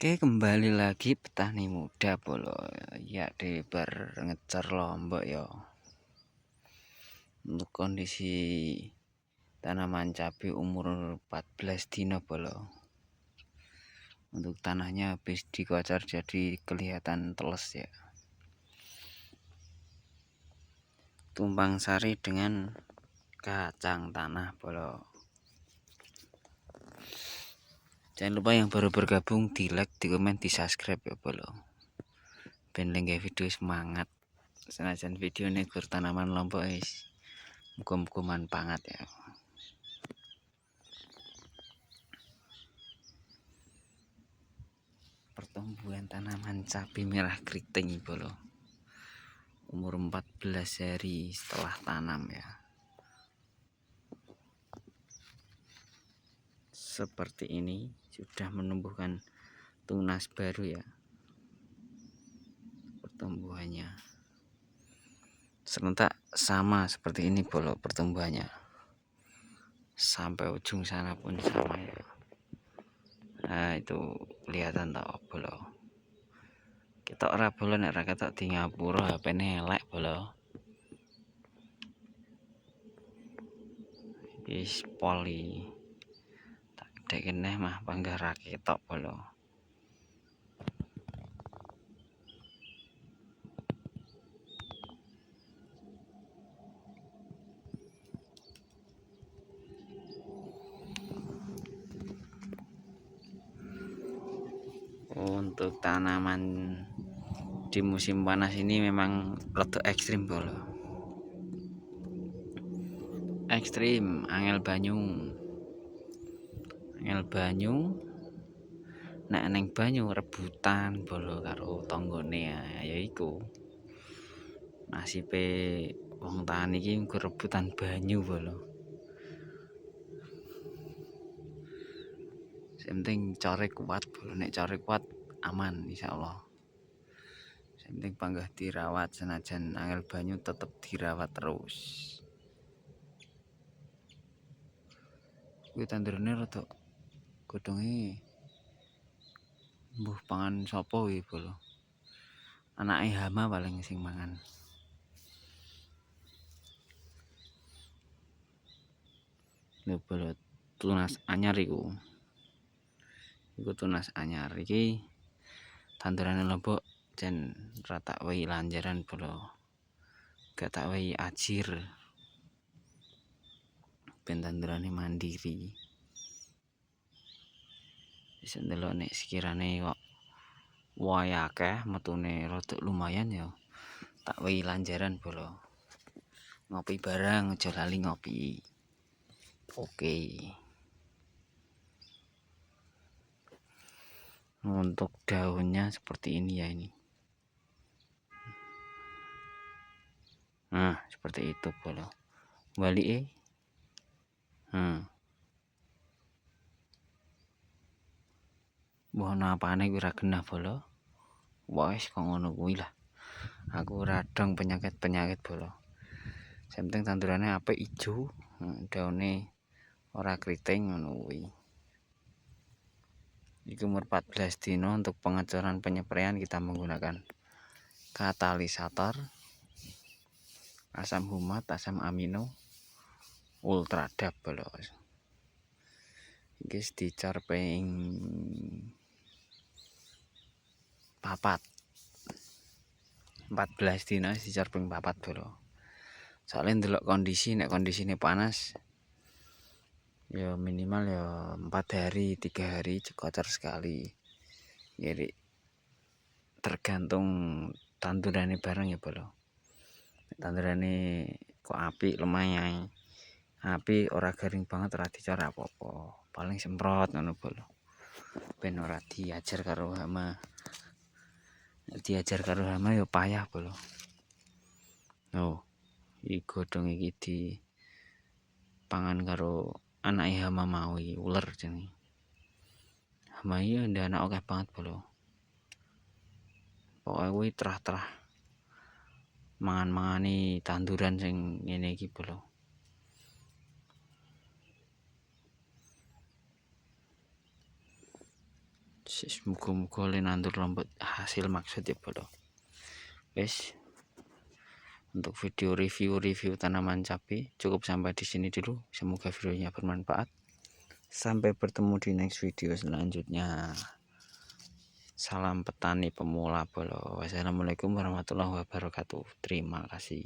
Oke, kembali lagi petani muda bolo. Ya, di bar ngecer Lombok ya. Untuk kondisi tanaman cabai umur 14 dino bolo. Untuk tanahnya habis dikocor jadi kelihatan teles ya. Tumpang sari dengan kacang tanah bolo. Jangan lupa yang baru bergabung di like, di komen, di subscribe ya bolo. Ben lengke video semangat. Senajan video ini tanaman Lombok is muga-muga manfaat ya. Pertumbuhan tanaman cabai merah keriting bolo. Umur 14 hari setelah tanam ya. Seperti ini sudah menumbuhkan tunas baru ya. Pertumbuhannya serentak sama seperti ini bolo pertumbuhannya. Sampai ujung sana pun sama ya. Nah, itu kelihatan tau bolo. Kita ora bolo nek ra ketok di ngapura HP-ne elek bolo. Wis poli. Tak gedhe keneh mah panggah ra ketok bolo. Untuk tanaman di musim panas ini memang rada ekstrim bolo. Ekstrim, angel banyu. Angel banyu. Nek neng banyu rebutan bolo karo tanggane ya iku. Nasibe wong tani iki rebutan banyu bolo. Penting core kuat bolo, nek core kuat aman insyaallah. Penting panggah dirawat senajan angel banyu tetep dirawat terus. Kuwi tandurane rada godhonge mbuh pangan sapa kuwi bolo. Anake hama paling sing mangan. Lho bolo tunas anyar iku. Iku tunas anyar iki tandurane Lombok jan rata wehi lanjaran bolo. Gak tak wehi ajir. Ben tandurane mandiri. Wis ndelok nek sekirane kok wae akeh metune rada lumayan ya. Tak wehi lanjaran bolo. Ngopi bareng aja lali ngopi. Oke. Untuk daunnya seperti ini ya ini. Nah, seperti itu bolo. Balik Mohon apane kuwi ra genah bolo. Wes kok ngono kuwi lah. Aku radang penyakit-penyakit bolo. Sing penting tandurane apik ijo, daune ora kriting ngono kuwi. Iki umur 14 dino. Untuk pengecoran penyepraian kita menggunakan katalisator, asam humat, asam amino, ultradap bolo. Iki dicor ping 4. 14 dina dicor ping 4 bolo. Soalnya ndelok kondisi, nek kondisine panas ya minimal ya 4 hari 3 hari dikocor sekali. Jadi tergantung tandurane bareng ya bolo. Tandurane kok apik lumayan. Api ora garing banget ora dicor apa-apa. Paling semprot ngono bolo. Ben ora diajar karo hama. Diajar karo hama ya payah bolo. Oh, iki godhong iki di pangan karo anake hama mau iki uler jenenge. Hama iki ndek anak akeh banget bolo. Pokoke kuwi terah-terah mangan-mangani tanduran sing ngene iki bolo. Muga-muga le nandur lombok hasil maksud ya bolo. Wes, untuk video review tanaman cabai cukup sampai di sini dulu. Semoga videonya bermanfaat. Sampai bertemu di next video selanjutnya. Salam petani pemula bolo. Wassalamualaikum warahmatullahi wabarakatuh. Terima kasih.